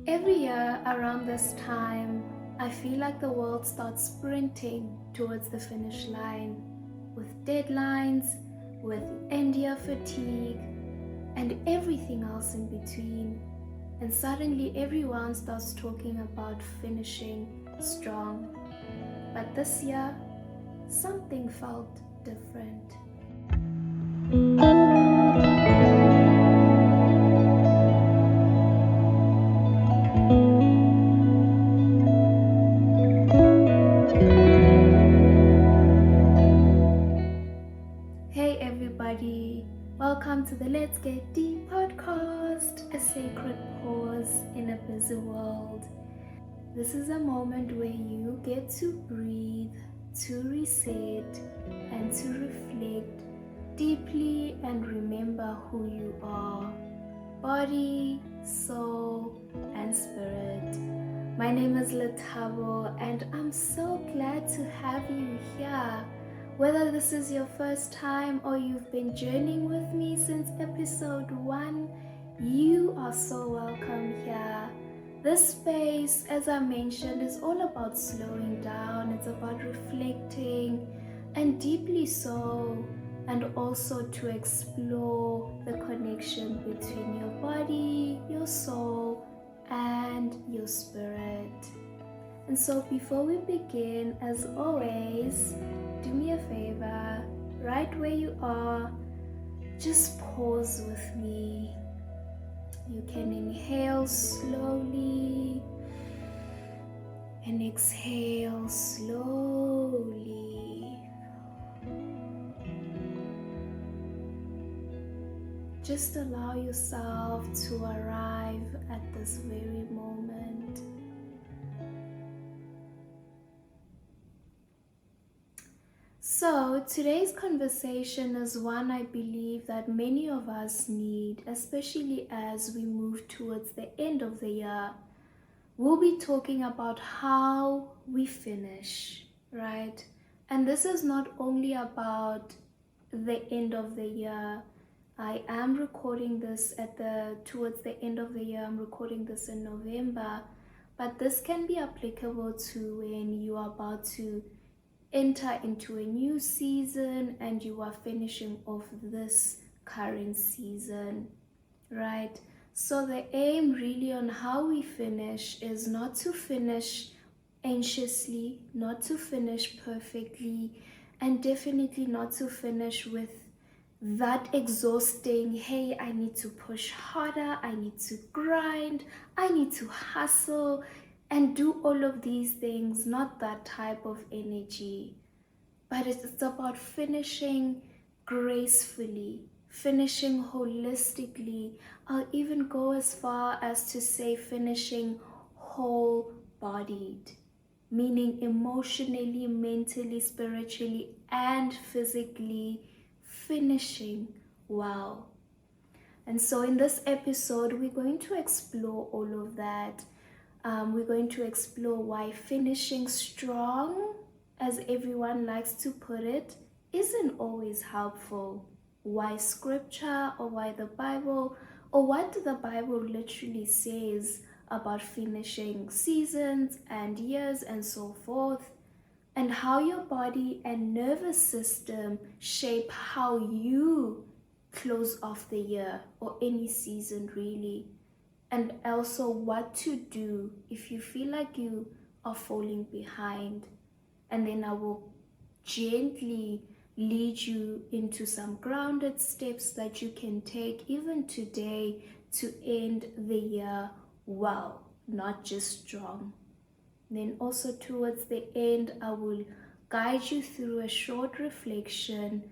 Every year around this time, I feel like the world starts sprinting towards the finish line with deadlines, with end year fatigue, and everything else in between. And suddenly everyone starts talking about finishing strong. But this year, something felt different. Hey everybody, welcome to the Let's Get Deep podcast, a sacred pause in a busy world. This is a moment where you get to breathe, to reset, and to reflect deeply and remember who you are, body, soul, and spirit. My name is Lethabo, and I'm so glad to have you here. Whether this is your first time or you've been journeying with me since episode 1, you are so welcome here. This space, as I mentioned, is all about slowing down. It's about reflecting, and deeply so, and also to explore the connection between your body, your soul, and your spirit. And so before we begin, as always, do me a favor, right where you are, just pause with me. You can inhale slowly and exhale slowly. Just allow yourself to arrive at this very moment. So today's conversation is one I believe that many of us need, especially as we move towards the end of the year. We'll be talking about how we finish, right? And this is not only about the end of the year. I am recording this towards the end of the year. I'm recording this in November, but this can be applicable to when you are about to enter into a new season and you are finishing off this current season, right? So the aim really on how we finish is not to finish anxiously, not to finish perfectly, and definitely not to finish with that exhausting, hey, I need to push harder, I need to grind, I need to hustle and do all of these things. Not that type of energy, but it's about finishing gracefully, finishing holistically. I'll even go as far as to say finishing whole-bodied, meaning emotionally, mentally, spiritually, and physically finishing well. And so in this episode, we're going to explore all of that. We're going to explore why finishing strong, as everyone likes to put it, isn't always helpful. Why scripture, or why the Bible, or what the Bible literally says about finishing seasons and years and so forth, and how your body and nervous system shape how you close off the year or any season really. And also what to do if you feel like you are falling behind. And then I will gently lead you into some grounded steps that you can take even today to end the year well, not just strong. Then also towards the end, I will guide you through a short reflection,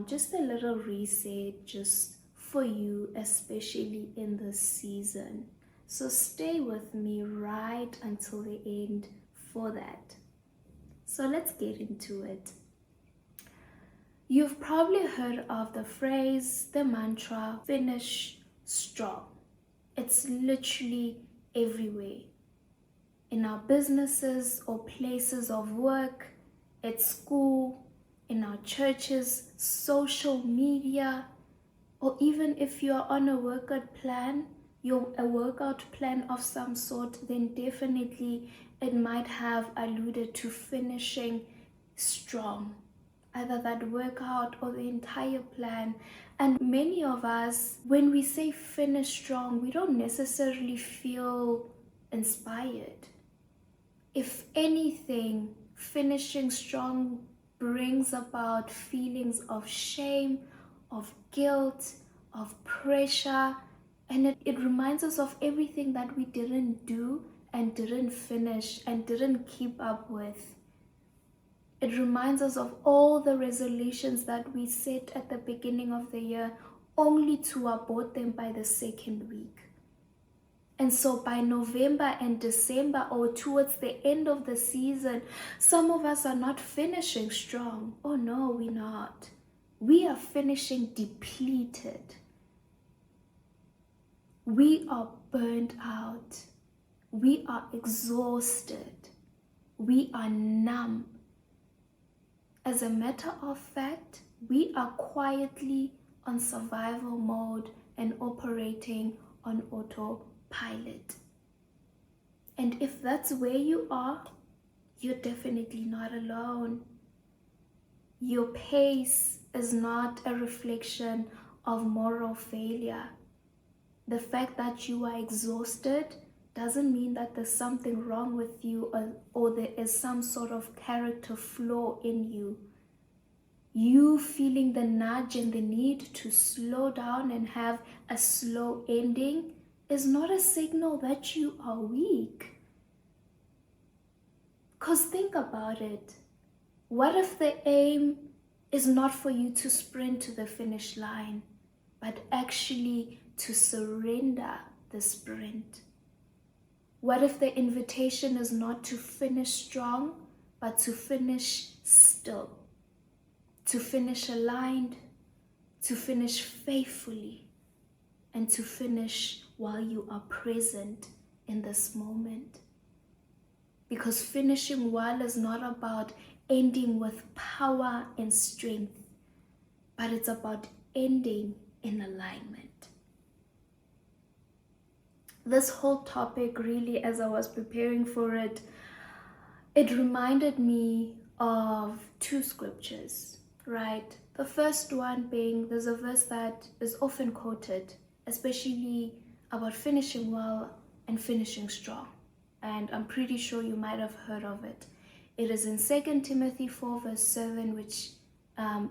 just a little reset, just for you, especially in this season. So stay with me right until the end for that. So let's get into it. You've probably heard of the phrase, the mantra, finish strong. It's literally everywhere. In our businesses or places of work, at school, in our churches, social media, or even if you're on a workout plan, a workout plan of some sort, then definitely it might have alluded to finishing strong, either that workout or the entire plan. And many of us, when we say finish strong, we don't necessarily feel inspired. If anything, finishing strong brings about feelings of shame, of guilt, of pressure, and it reminds us of everything that we didn't do and didn't finish and didn't keep up with. It reminds us of all the resolutions that we set at the beginning of the year, only to abort them by the second week. And so by November and December, or towards the end of the season, some of us are not finishing strong. Oh no, we're not. We are finishing depleted. We are burnt out. We are exhausted. We are numb. As a matter of fact, we are quietly on survival mode and operating on autopilot. And if that's where you are, you're definitely not alone. Your pace is not a reflection of moral failure. The fact that you are exhausted doesn't mean that there's something wrong with you, or there is some sort of character flaw in you. You feeling the nudge and the need to slow down and have a slow ending is not a signal that you are weak. Because think about it. What if the aim is not for you to sprint to the finish line, but actually to surrender the sprint? What if the invitation is not to finish strong, but to finish still, to finish aligned, to finish faithfully, and to finish while you are present in this moment? Because finishing well is not about ending with power and strength, but it's about ending in alignment. This whole topic, really, as I was preparing for it, it reminded me of two scriptures, right? The first one being, there's a verse that is often quoted, especially about finishing well and finishing strong. And I'm pretty sure you might have heard of it. It is in 2 Timothy 4 verse 7, which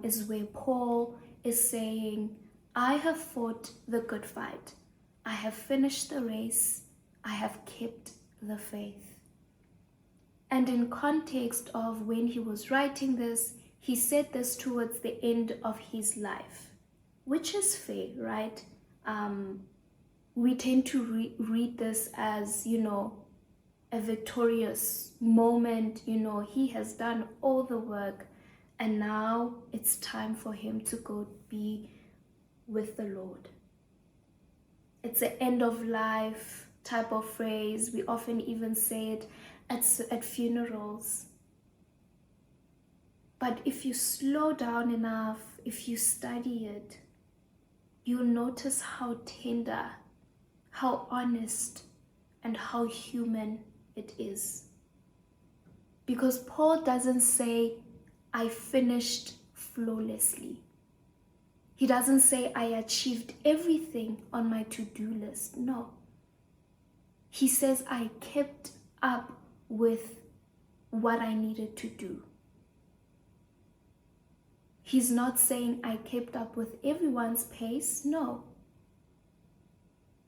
is where Paul is saying, I have fought the good fight. I have finished the race. I have kept the faith. And in context of when he was writing this, he said this towards the end of his life, which is fair, right? We tend to read this as, a victorious moment. He has done all the work, and now it's time for him to go be with the Lord. It's an end of life type of phrase. We often even say it at funerals. But if you slow down enough, if you study it, you'll notice how tender, how honest, and how human it is. Because Paul doesn't say, I finished flawlessly. He doesn't say, I achieved everything on my to-do list. No. He says, I kept up with what I needed to do. He's not saying I kept up with everyone's pace. No.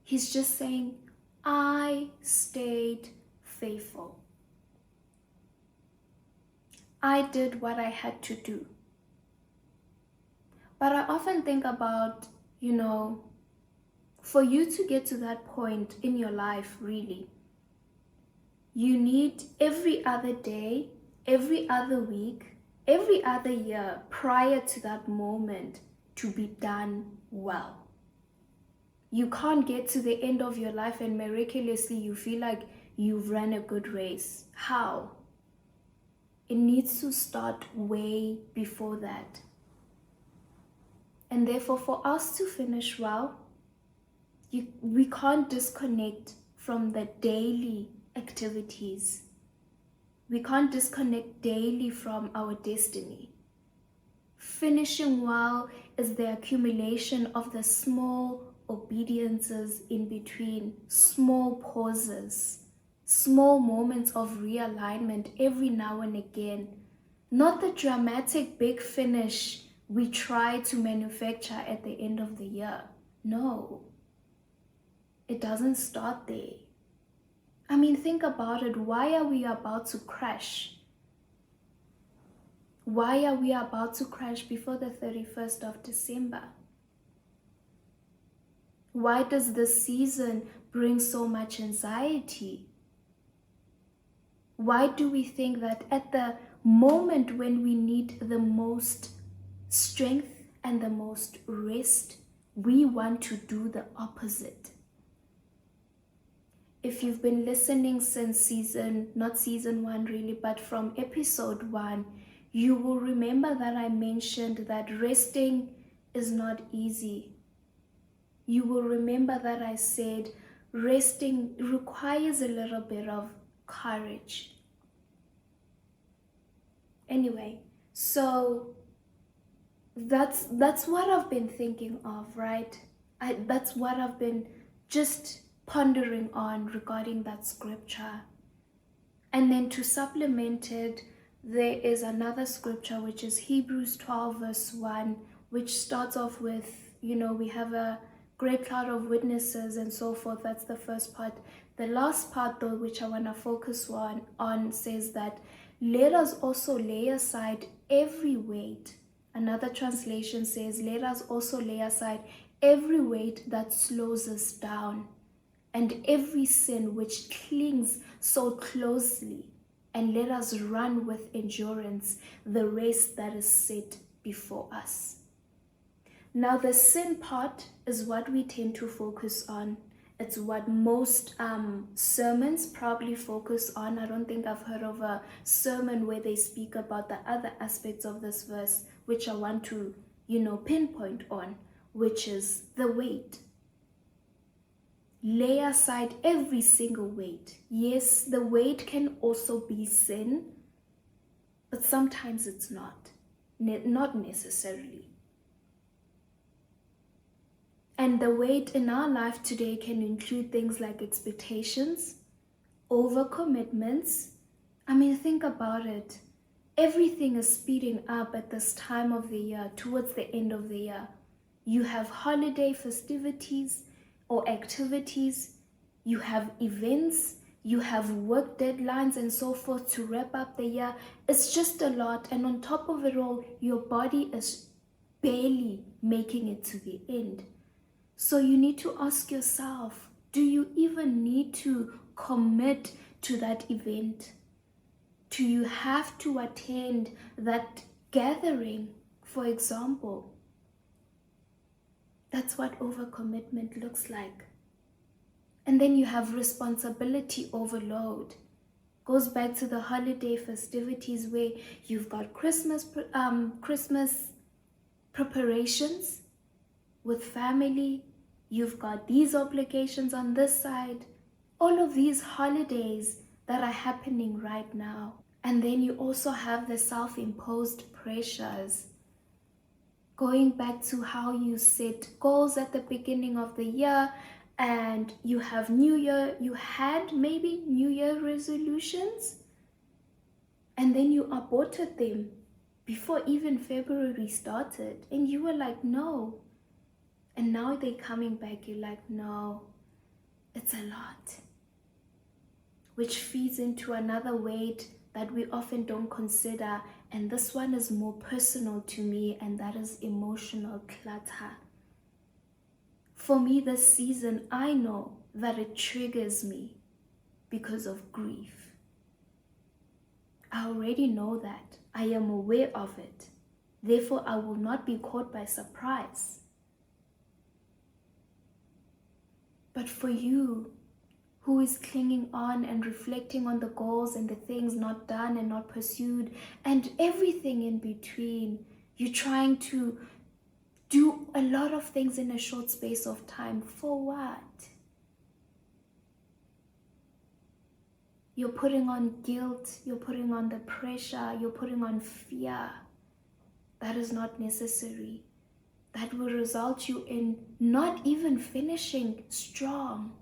He's just saying, I stayed faithful. I did what I had to do. But I often think about, for you to get to that point in your life, really, you need every other day, every other week, every other year prior to that moment to be done well. You can't get to the end of your life and miraculously you feel like you've run a good race. How? It needs to start way before that. And therefore, for us to finish well, We can't disconnect from the daily activities. We can't disconnect daily from our destiny. Finishing well is the accumulation of the small obediences in between, small pauses, small moments of realignment every now and again. Not the dramatic big finish we try to manufacture at the end of the year. No, it doesn't start there. I mean, think about it. Why are we about to crash? Why are we about to crash before the 31st of December? Why does this season bring so much anxiety? Why do we think that at the moment when we need the most strength and the most rest, we want to do the opposite? If you've been listening since not season 1 really, but from episode 1, you will remember that I mentioned that resting is not easy. You will remember that I said resting requires a little bit of courage. Anyway, so that's what I've been thinking of, right? That's what I've been just pondering on regarding that scripture. And then to supplement it, there is another scripture, which is Hebrews 12 verse 1, which starts off with, we have a great cloud of witnesses and so forth. That's the first part. The last part, though, which I want to focus on says that let us also lay aside every weight. Another translation says, let us also lay aside every weight that slows us down and every sin which clings so closely, and let us run with endurance the race that is set before us. Now, the sin part is what we tend to focus on. It's what most sermons probably focus on. I don't think I've heard of a sermon where they speak about the other aspects of this verse, which I want to, pinpoint on, which is the weight. Lay aside every single weight. Yes, the weight can also be sin, but sometimes it's not necessarily. And the weight in our life today can include things like expectations, overcommitments. I mean, think about it. Everything is speeding up at this time of the year, towards the end of the year. You have holiday festivities or activities, you have events, you have work deadlines and so forth to wrap up the year. It's just a lot. And on top of it all, your body is barely making it to the end. So you need to ask yourself, do you even need to commit to that event? Do you have to attend that gathering, for example? That's what overcommitment looks like. And then you have responsibility overload. Goes back to the holiday festivities where you've got Christmas preparations with family. You've got these obligations on this side. All of these holidays that are happening right now. And then you also have the self-imposed pressures. Going back to how you set goals at the beginning of the year, and you had maybe New Year resolutions, and then you aborted them before even February started, and you were like, no. And now they're coming back, you're like, no, it's a lot. Which feeds into another weight that we often don't consider, and this one is more personal to me, and that is emotional clutter. For me this season, I know that it triggers me because of grief. I already know that. I am aware of it. Therefore, I will not be caught by surprise. But for you, who is clinging on and reflecting on the goals and the things not done and not pursued and everything in between, you're trying to Do a lot of things in a short space of time. For what? You're putting on guilt, you're putting on the pressure, you're putting on fear. That is not necessary. That will result you in not even finishing strong.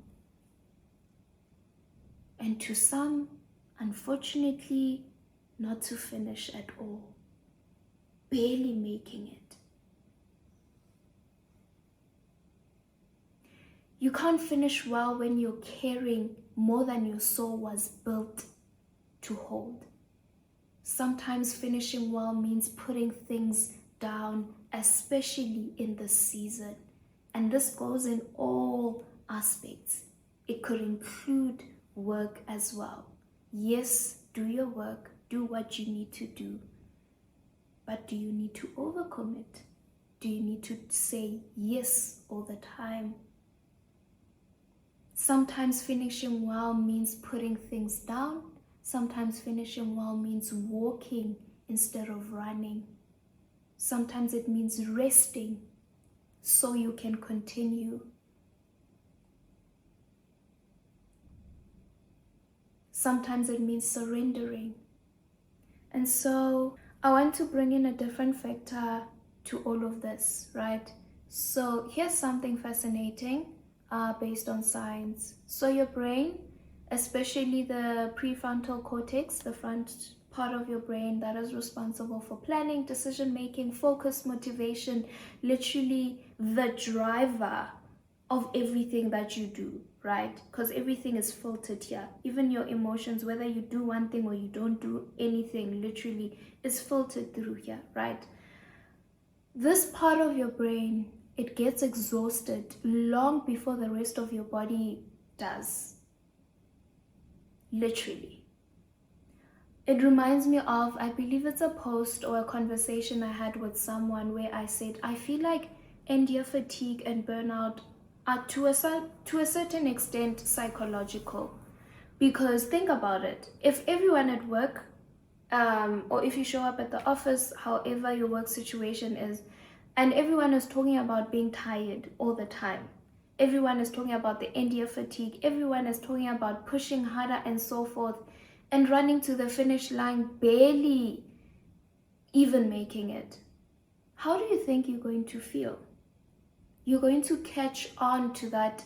And to some, unfortunately, not to finish at all. Barely making it. You can't finish well when you're carrying more than your soul was built to hold. Sometimes finishing well means putting things down, especially in this season. And this goes in all aspects. It could include work as well. Yes, do your work, do what you need to do. But do you need to overcommit? Do you need to say yes all the time? Sometimes finishing well means putting things down. Sometimes finishing well means walking instead of running. Sometimes it means resting so you can continue. Sometimes it means surrendering. And so I want to bring in a different factor to all of this, right? So here's something fascinating based on science. So your brain, especially the prefrontal cortex, the front part of your brain that is responsible for planning, decision making, focus, motivation, literally the driver of everything that you do, right? Because everything is filtered here. Even your emotions, whether you do one thing or you don't do anything, literally is filtered through here, right? This part of your brain, it gets exhausted long before the rest of your body does. Literally. It reminds me of, I believe it's a post or a conversation I had with someone where I said, I feel like end-year fatigue and burnout are to a certain extent psychological. Because think about it. If everyone at work, or if you show up at the office, however your work situation is, and everyone is talking about being tired all the time. Everyone is talking about the end-year fatigue. Everyone is talking about pushing harder and so forth, and running to the finish line, barely even making it. How do you think you're going to feel? You're going to catch on to that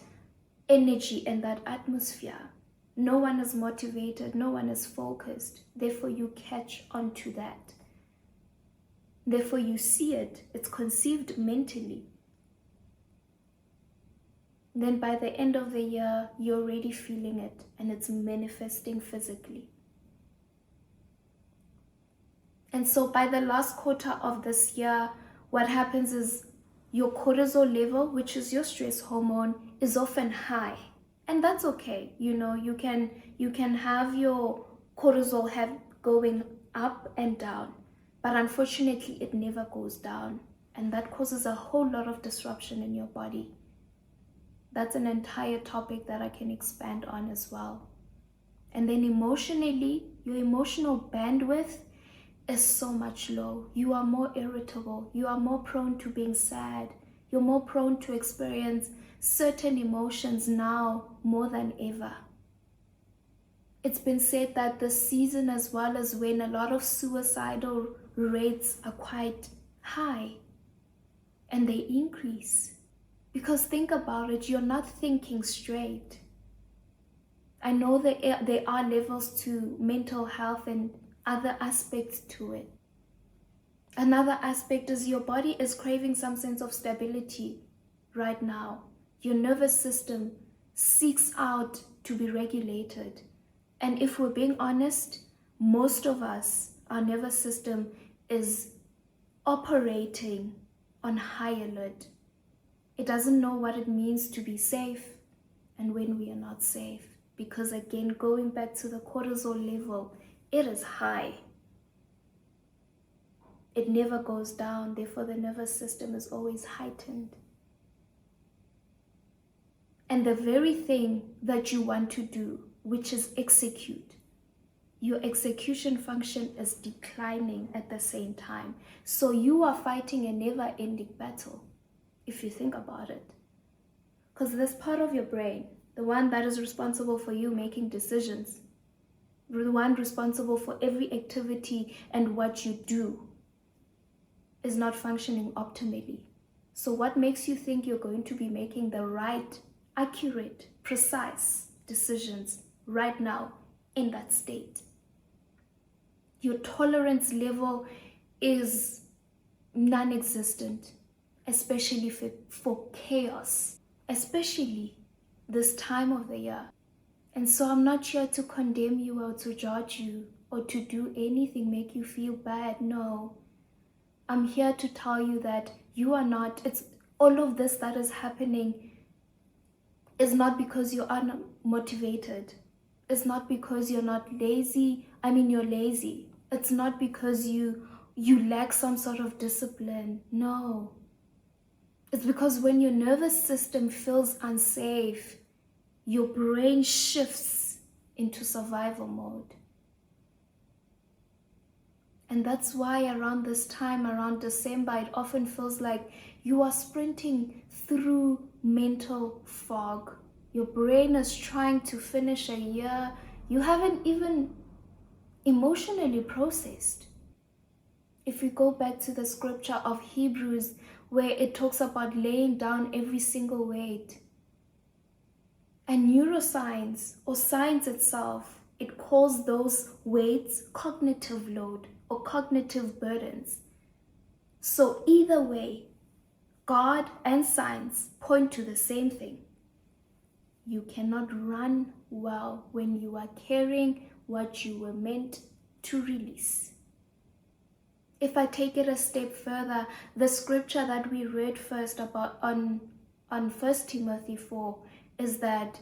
energy and that atmosphere. No one is motivated, no one is focused. Therefore, you catch on to that. Therefore, you see it. It's conceived mentally. Then by the end of the year, you're already feeling it and it's manifesting physically. And so by the last quarter of this year, what happens is your cortisol level, which is your stress hormone, is often high. And that's okay. You know, you can have your cortisol going up and down. But unfortunately, it never goes down. And that causes a whole lot of disruption in your body. That's an entire topic that I can expand on as well. And then emotionally, your emotional bandwidth is so much low. You are more irritable. You are more prone to being sad. You're more prone to experience certain emotions now more than ever. It's been said that this season, as well as when a lot of suicidal rates are quite high and they increase. Because think about it, you're not thinking straight. I know that there are levels to mental health and other aspects to it. Another aspect is your body is craving some sense of stability right now. Your nervous system seeks out to be regulated. And if we're being honest, most of us, our nervous system is operating on high alert. It doesn't know what it means to be safe and when we are not safe. Because again, going back to the cortisol level, it is high. It never goes down, therefore the nervous system is always heightened. And the very thing that you want to do, which is execute, your execution function is declining at the same time. So you are fighting a never-ending battle. if you think about it. Because this part of your brain, the one that is responsible for you making decisions, the one responsible for every activity and what you do, is not functioning optimally. So what makes you think you're going to be making the right, accurate, precise decisions right now in that state? Your tolerance level is non-existent, especially for chaos, especially this time of the year. And so I'm not here to condemn you or to judge you or to do anything make you feel bad. No, I'm here to tell you that you are not, it's all of this that is happening is not because you're unmotivated. It's not because you're not lazy. You're lazy. It's not because you lack some sort of discipline. No. It's because when your nervous system feels unsafe, your brain shifts into survival mode. And that's why around this time, around December, it often feels like you are sprinting through mental fog. Your brain is trying to finish a year you haven't even emotionally processed. If we go back to the scripture of Hebrews, where it talks about laying down every single weight, and neuroscience, or science itself, it calls those weights cognitive load or cognitive burdens. So either way, God and science point to the same thing. You cannot run well when you are carrying what you were meant to release. If I take it a step further, the scripture that we read first about on 1 Timothy 4 is that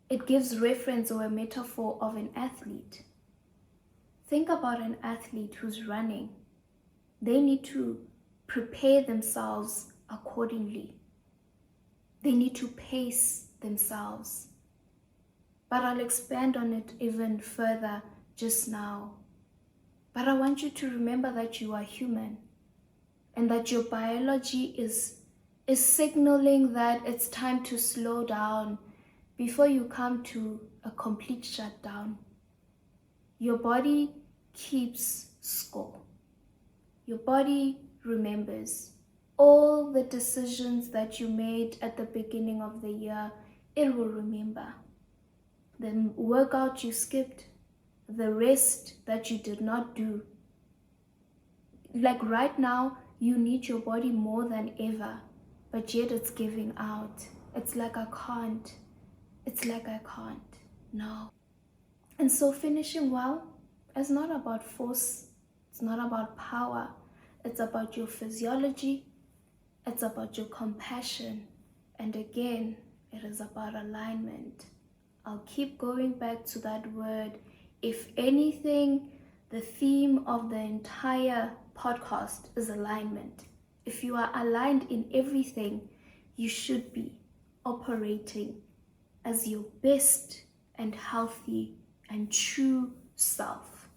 it gives reference or a metaphor of an athlete. Think about an athlete who's running. They need to prepare themselves accordingly. They need to pace themselves. But I'll expand on it even further just now. But I want you to remember that you are human and that your biology is signaling that it's time to slow down before you come to a complete shutdown. Your body keeps score. Your body remembers all the decisions that you made at the beginning of the year. It will remember the workout you skipped, the rest that you did not do. Like right now, you need your body more than ever, but yet it's giving out. It's like I can't. It's like I can't. No. And so finishing well is not about force. It's not about power. It's about your physiology. It's about your compassion. And again, it is about alignment. I'll keep going back to that word. If anything, the theme of the entire podcast is alignment. If you are aligned in everything, you should be operating as your best and healthy and true self.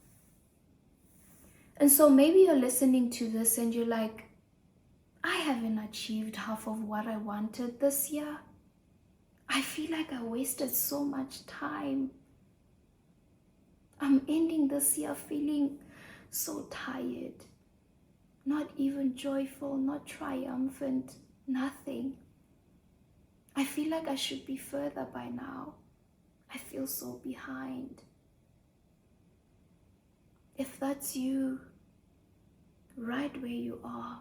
And so maybe you're listening to this and you're like, I haven't achieved half of what I wanted this year. I feel like I wasted so much time. I'm ending this year feeling so tired. Not even joyful, not triumphant, nothing. I feel like I should be further by now. I feel so behind. If that's you, right where you are,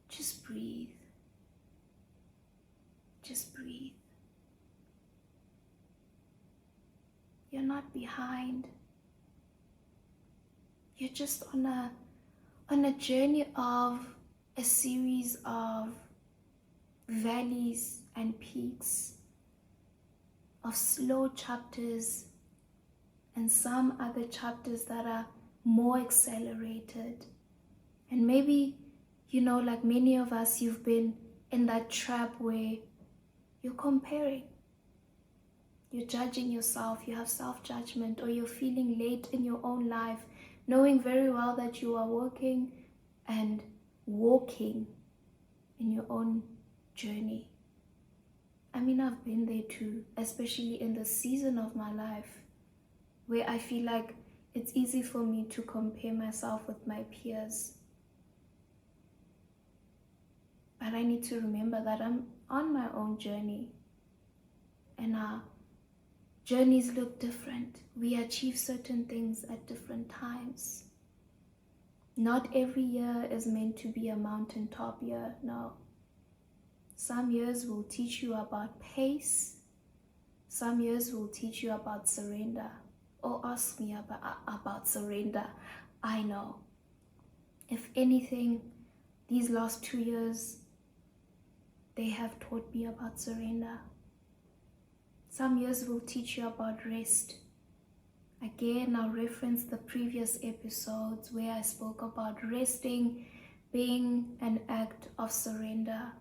just breathe. Just breathe. You're not behind. You're just on a journey of a series of valleys and peaks, of slow chapters and some other chapters that are more accelerated. And maybe, like many of us, you've been in that trap where you're comparing. You're judging yourself, you have self-judgment, or you're feeling late in your own life, knowing very well that you are working and walking in your own journey. I mean, I've been there too, especially in the season of my life where I feel like it's easy for me to compare myself with my peers. But I need to remember that I'm on my own journey, and our journeys look different. We achieve certain things at different times. Not every year is meant to be a mountaintop year, no. Some years will teach you about pace. Some years will teach you about surrender. Or ask me about surrender. I know. If anything, these last 2 years, they have taught me about surrender. Some years will teach you about rest. Again, I'll reference the previous episodes where I spoke about resting being an act of surrender.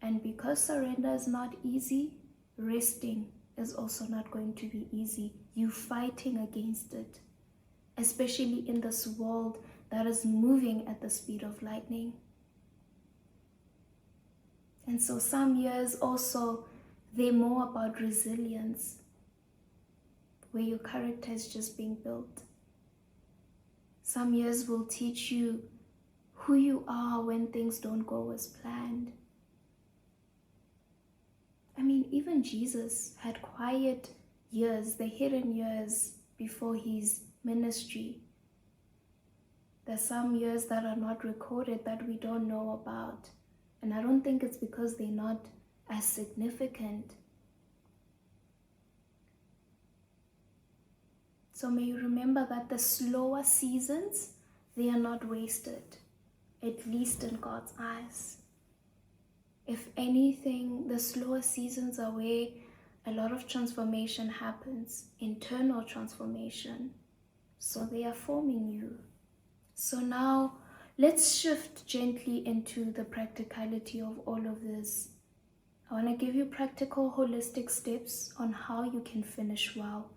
And because surrender is not easy, resting is also not going to be easy. You fighting against it, especially in this world that is moving at the speed of lightning. And so some years also, they're more about resilience, where your character is just being built. Some years will teach you who you are when things don't go as planned. I mean, even Jesus had quiet years, the hidden years before his ministry. There's some years that are not recorded that we don't know about. And I don't think it's because they're not as significant. So may you remember that the slower seasons, they are not wasted, at least in God's eyes. If anything, the slower seasons are where a lot of transformation happens, internal transformation. So they are forming you. So now let's shift gently into the practicality of all of this. I want to give you practical, holistic steps on how you can finish well.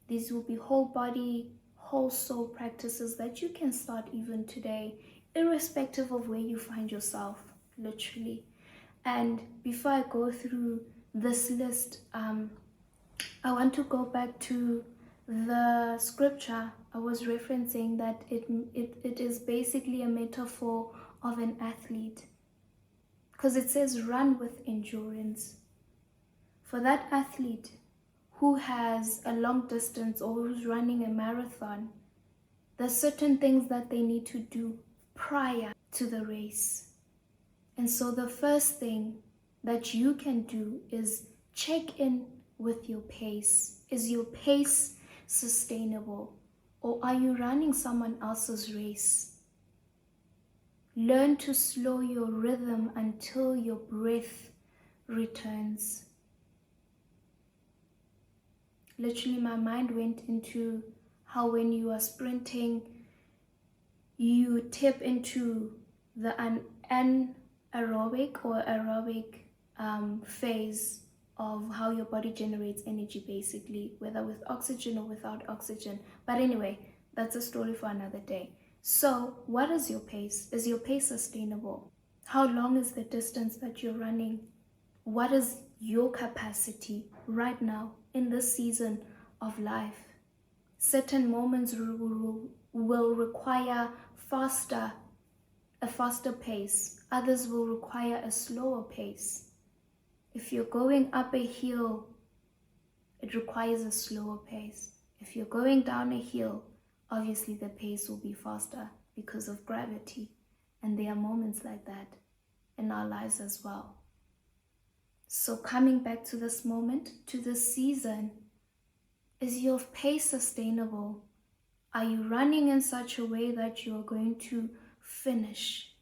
These will be whole body, whole soul practices that you can start even today, irrespective of where you find yourself, literally. And before I go through this list, I want to go back to the scripture I was referencing, that it is basically a metaphor of an athlete, because it says run with endurance. For that athlete who has a long distance or who's running a marathon, there's certain things that they need to do prior to the race. And so the first thing that you can do is check in with your pace. Is your pace sustainable, or are you running someone else's race? Learn to slow your rhythm until your breath returns. Literally, my mind went into how when you are sprinting, you tap into the anaerobic or aerobic phase of how your body generates energy, basically, whether with oxygen or without oxygen. But anyway, that's a story for another day. So what is your pace? Is your pace sustainable? How long is the distance that you're running? What is your capacity right now in this season of life? Certain moments will require a faster pace. Others will require a slower pace. If you're going up a hill, it requires a slower pace. If you're going down a hill, obviously the pace will be faster because of gravity. And there are moments like that in our lives as well. So coming back to this moment, to this season, is your pace sustainable? Are you running in such a way that you're going to finish?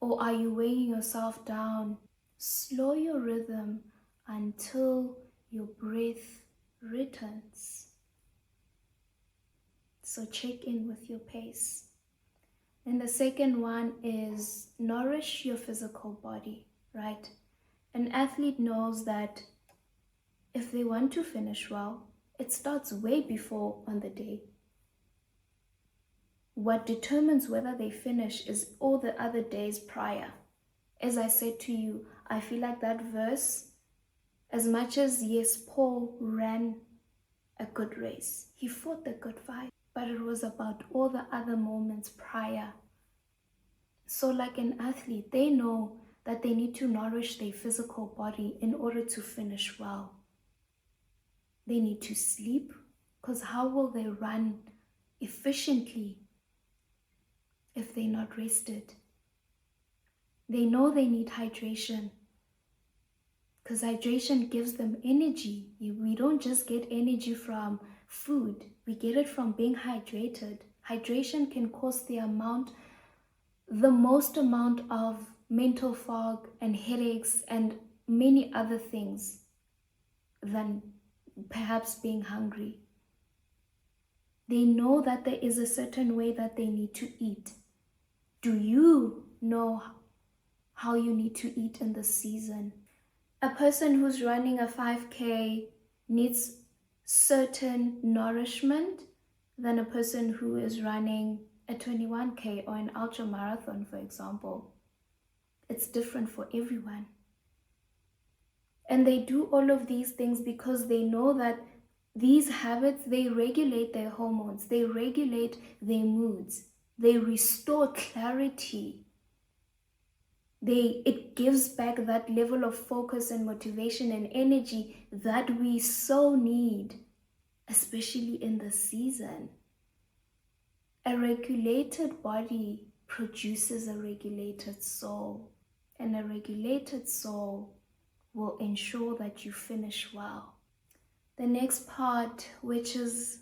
Or are you weighing yourself down? Slow your rhythm until your breath returns. So check in with your pace. And the second one is nourish your physical body, right? An athlete knows that if they want to finish well, it starts way before on the day. What determines whether they finish is all the other days prior. As I said to you, I feel like that verse, as much as, yes, Paul ran a good race, he fought the good fight, but it was about all the other moments prior. So like an athlete, they know that they need to nourish their physical body in order to finish well. They need to sleep, because how will they run efficiently if they're not rested? They know they need hydration, because hydration gives them energy. We don't just get energy from food, we get it from being hydrated. Hydration can cause the most amount of mental fog and headaches and many other things than perhaps being hungry. They know that there is a certain way that they need to eat. Do you know how you need to eat in this season? A person who's running a 5K needs certain nourishment than a person who is running a 21K or an ultra marathon, for example. It's different for everyone. And they do all of these things because they know that these habits, they regulate their hormones, they regulate their moods, they restore clarity. It gives back that level of focus and motivation and energy that we so need, especially in the season. A regulated body produces a regulated soul, and a regulated soul will ensure that you finish well. The next part, which is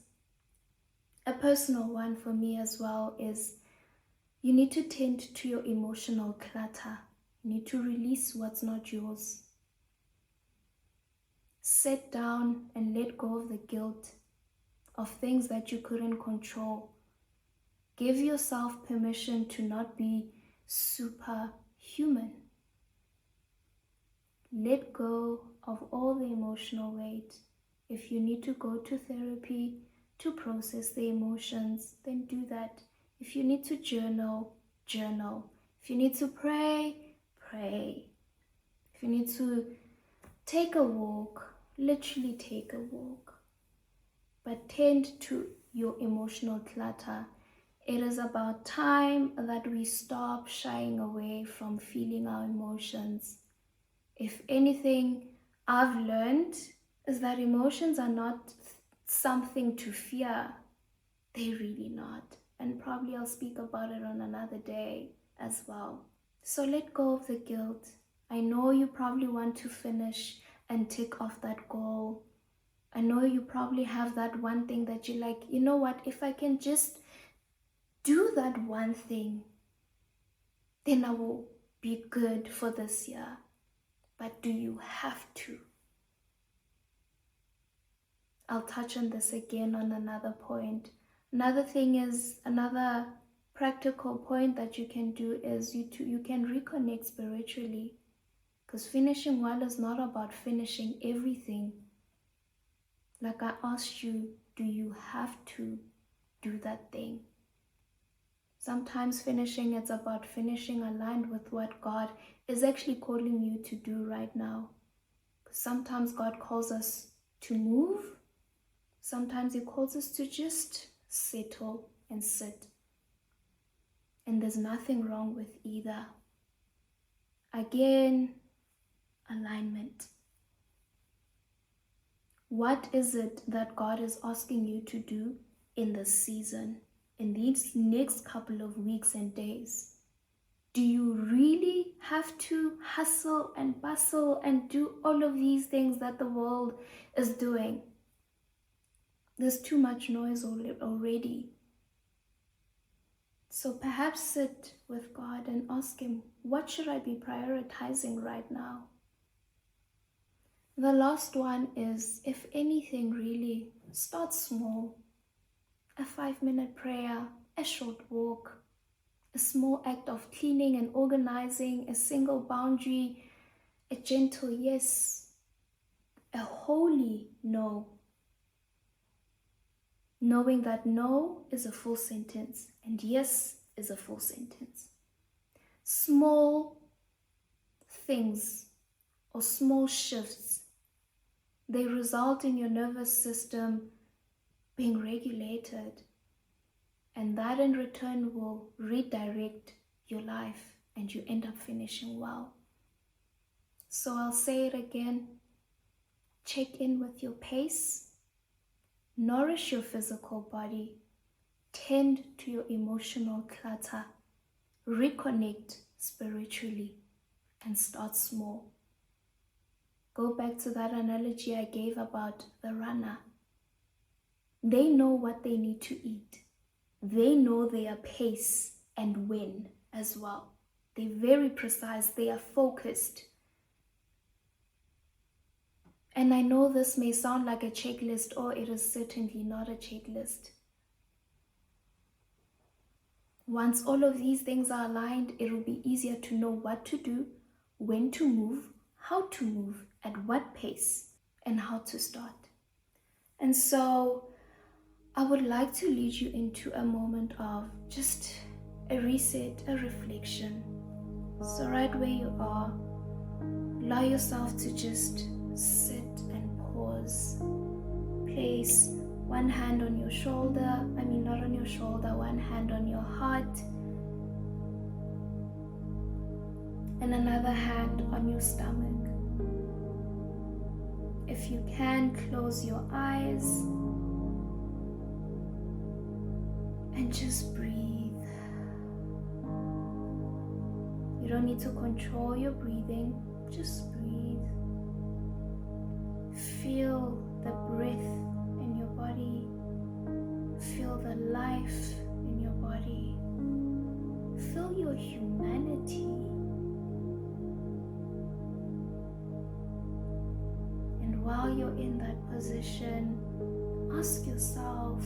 a personal one for me as well, is you need to tend to your emotional clutter. You need to release what's not yours. Sit down and let go of the guilt of things that you couldn't control. Give yourself permission to not be superhuman. Let go of all the emotional weight. If you need to go to therapy to process the emotions, then do that. If you need to journal, journal. If you need to pray, pray. If you need to take a walk, literally take a walk. But tend to your emotional clutter. It is about time that we stop shying away from feeling our emotions. If anything I've learned is that emotions are not something to fear. They're really not. And probably I'll speak about it on another day as well. So let go of the guilt. I know you probably want to finish and tick off that goal. I know you probably have that one thing that you're like, you know what, if I can just do that one thing, then I will be good for this year. But do you have to? I'll touch on this again on another point. Another thing is, another practical point that you can do is you can reconnect spiritually. Because finishing well is not about finishing everything. Like I asked you, do you have to do that thing? Sometimes finishing, it's about finishing aligned with what God is actually calling you to do right now. Sometimes God calls us to move. Sometimes He calls us to just settle and sit. And there's nothing wrong with either. Again, alignment. What is it that God is asking you to do in this season, in these next couple of weeks and days? Do you really have to hustle and bustle and do all of these things that the world is doing? There's too much noise already. So perhaps sit with God and ask Him, what should I be prioritizing right now? The last one is, if anything really, start small. A 5-minute prayer, a short walk, a small act of cleaning and organizing, a single boundary, a gentle yes, a holy no. Knowing that no is a full sentence and yes is a full sentence. Small things or small shifts, they result in your nervous system being regulated, and that in return will redirect your life and you end up finishing well. So I'll say it again. Check in with your pace, nourish your physical body, tend to your emotional clutter, reconnect spiritually, and start small. Go back to that analogy I gave about the runner. They know what they need to eat. They know their pace and when as well. They're very precise. They are focused. And I know this may sound like a checklist, or it is certainly not a checklist. Once all of these things are aligned, it will be easier to know what to do, when to move, how to move, at what pace, and how to start. And so I would like to lead you into a moment of just a reset, a reflection. So right where you are, allow yourself to just sit and pause. Place one hand on your shoulder, not on your shoulder, one hand on your heart, and another hand on your stomach. If you can, close your eyes and just breathe. You don't need to control your breathing, just breathe. Feel the breath in your body. Feel the life in your body. Feel your humanity. And while you're in that position, ask yourself,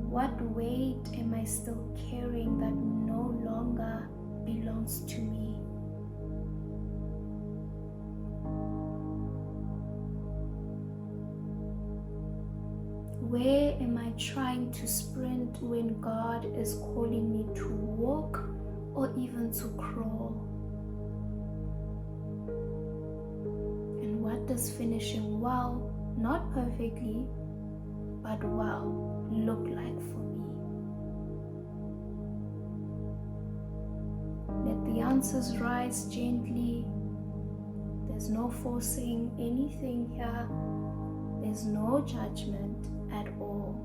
what weight am I still carrying that no longer belongs to me? Where am I trying to sprint when God is calling me to walk or even to crawl? And what does finishing well, not perfectly, but well, look like for me? Let the answers rise gently. There's no forcing anything here. There's no judgment at all.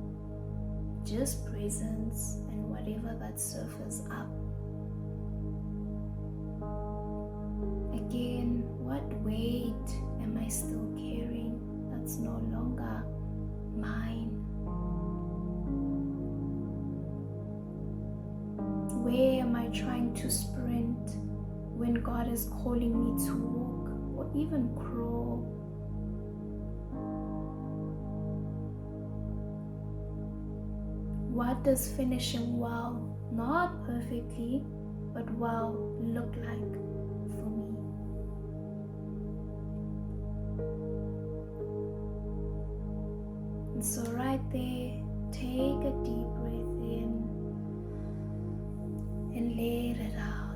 Just presence and whatever that surfaces up. Again, what weight am I still carrying that's no longer mine? Where am I trying to sprint when God is calling me to walk or even crawl? What does finishing well, not perfectly, but well, look like for me? And so right there, take a deep breath in and let it out.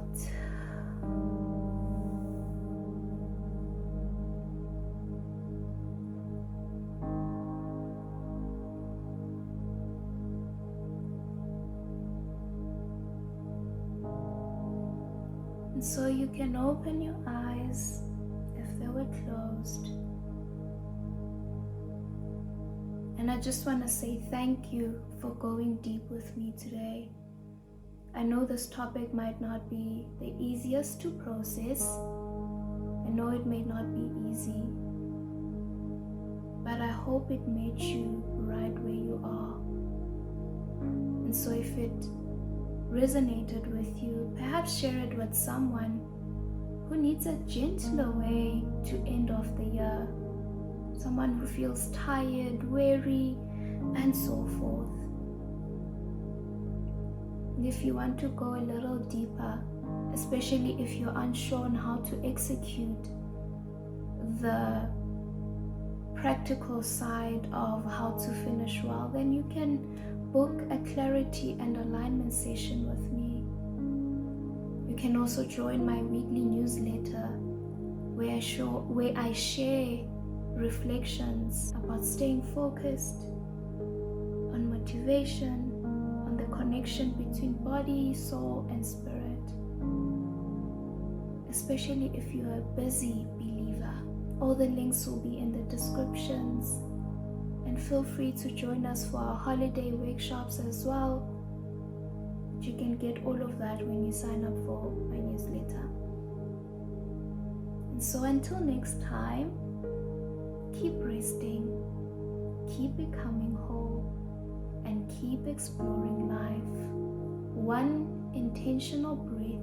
And so you can open your eyes if they were closed. And I just want to say thank you for going deep with me today. I know this topic might not be the easiest to process. I know it may not be easy. But I hope it made you right where you are. And so if it resonated with you, perhaps share it with someone who needs a gentler way to end off the year. Someone who feels tired, weary, and so forth. If you want to go a little deeper, especially if you're unsure on how to execute the practical side of how to finish well, then you can book a clarity and alignment session with me. You can also join my weekly newsletter where I share reflections about staying focused, on motivation, on the connection between body, soul, and spirit. Especially if you're a busy believer. All the links will be in the descriptions. And feel free to join us for our holiday workshops as well. You can get all of that when you sign up for my newsletter. And so until next time, keep resting, keep becoming whole, and keep exploring life. One intentional breath